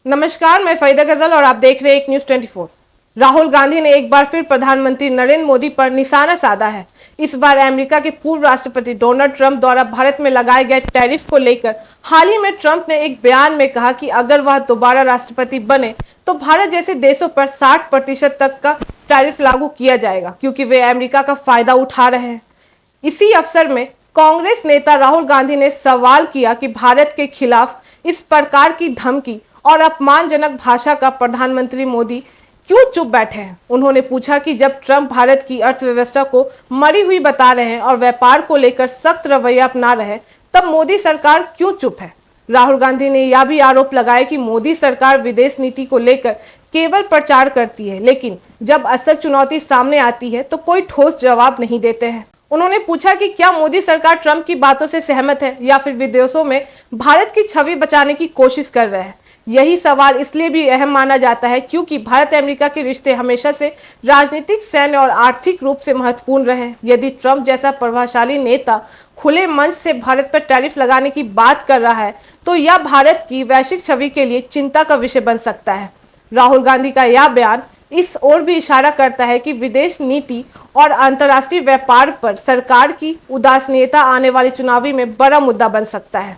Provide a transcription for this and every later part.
नमस्कार, मैं फरीदा गजल और आप देख रहे हैं एक न्यूज 24। राहुल गांधी ने एक बार फिर प्रधानमंत्री नरेंद्र मोदी पर निशाना साधा है। इस बार अमेरिका के पूर्व राष्ट्रपति डोनाल्ड ट्रंप द्वारा भारत में लगाए गए टैरिफ को लेकर हाल ही में ट्रंप ने एक बयान में कहा कि अगर वह दोबारा राष्ट्रपति बने तो भारत जैसे देशों पर 60% तक का टैरिफ लागू किया जाएगा, क्योंकि वे अमेरिका का फायदा उठा रहे हैं। इसी अवसर में कांग्रेस नेता राहुल गांधी ने सवाल किया कि भारत के खिलाफ इस प्रकार की धमकी और अपमानजनक भाषा का प्रधानमंत्री मोदी क्यों चुप बैठे हैं। उन्होंने पूछा कि जब ट्रंप भारत की अर्थव्यवस्था को मरी हुई बता रहे हैं और व्यापार को लेकर सख्त रवैया अपना रहे हैं, तब मोदी सरकार क्यों चुप है। राहुल गांधी ने यह भी आरोप लगाया कि मोदी सरकार विदेश नीति को लेकर केवल प्रचार करती है, लेकिन जब असल चुनौती सामने आती है तो कोई ठोस जवाब नहीं देते हैं। उन्होंने पूछा कि क्या मोदी सरकार ट्रंप की बातों से सहमत है या फिर विदेशों में भारत की छवि बचाने की कोशिश कर रहे हैं। यही सवाल इसलिए भी अहम माना जाता है क्योंकि भारत अमेरिका के रिश्ते हमेशा से राजनीतिक, सैन्य और आर्थिक रूप से महत्वपूर्ण रहे हैं। यदि ट्रंप जैसा प्रभावशाली नेता खुले मंच से भारत पर टैरिफ लगाने की बात कर रहा है तो यह भारत की वैश्विक छवि के लिए चिंता का विषय बन सकता है। राहुल गांधी का यह बयान इस ओर भी इशारा करता है कि विदेश नीति और अंतर्राष्ट्रीय व्यापार पर सरकार की उदासीनता आने वाले चुनावी में बड़ा मुद्दा बन सकता है।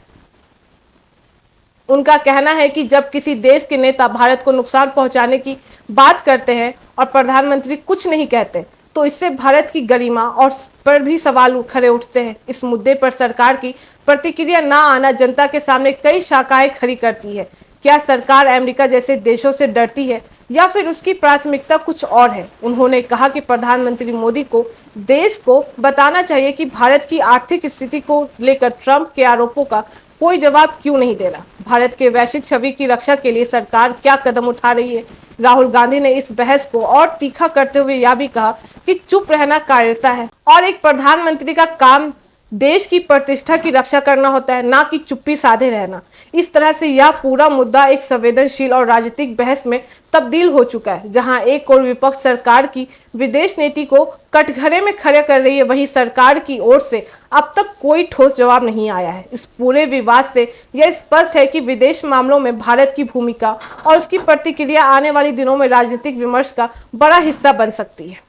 उनका कहना है कि जब किसी देश के नेता भारत को नुकसान पहुंचाने की बात करते हैं और प्रधानमंत्री कुछ नहीं कहते, तो इससे भारत की गरिमा और पर भी सवाल खड़े उठते हैं। इस मुद्दे पर सरकार की प्रतिक्रिया न आना जनता के सामने कई शंकाएं खड़ी करती है। क्या सरकार अमेरिका जैसे देशों से डरती है या फिर उसकी प्राथमिकता कुछ और है। उन्होंने कहा कि प्रधानमंत्री मोदी को देश को बताना चाहिए कि भारत की आर्थिक स्थिति को लेकर ट्रंप के आरोपों का कोई जवाब क्यों नहीं दे रहा। भारत के वैश्विक छवि की रक्षा के लिए सरकार क्या कदम उठा रही है। राहुल गांधी ने इस बहस को और तीखा करते हुए यह भी कहा कि चुप रहना कायरता है और एक प्रधानमंत्री का काम देश की प्रतिष्ठा की रक्षा करना होता है, ना कि चुप्पी साधे रहना। इस तरह से यह पूरा मुद्दा एक संवेदनशील और राजनीतिक बहस में तब्दील हो चुका है, जहां एक और विपक्ष सरकार की विदेश नीति को कटघरे में खड़े कर रही है, वहीं सरकार की ओर से अब तक कोई ठोस जवाब नहीं आया है। इस पूरे विवाद से यह स्पष्ट है कि विदेश मामलों में भारत की भूमिका और उसकी प्रतिक्रिया आने वाले दिनों में राजनीतिक विमर्श का बड़ा हिस्सा बन सकती है।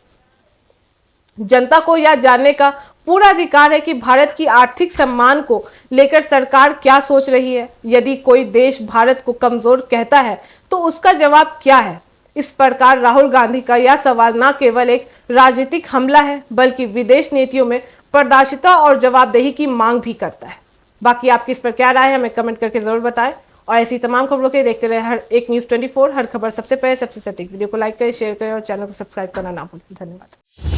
जनता को यह जानने का पूरा अधिकार है कि भारत की आर्थिक सम्मान को लेकर सरकार क्या सोच रही है। यदि कोई देश भारत को कमजोर कहता है तो उसका जवाब क्या है। इस प्रकार राहुल गांधी का यह सवाल न केवल एक राजनीतिक हमला है, बल्कि विदेश नीतियों में पारदर्शिता और जवाबदेही की मांग भी करता है। बाकी आपकी इस पर क्या राय है, हमें कमेंट करके जरूर बताएं और ऐसी तमाम खबरों के लिए देखते रहे हर एक न्यूज़ 24। हर खबर सबसे पहले सबसे सटीक। वीडियो को लाइक करें, शेयर करें और चैनल को सब्सक्राइब करना ना भूलें। धन्यवाद।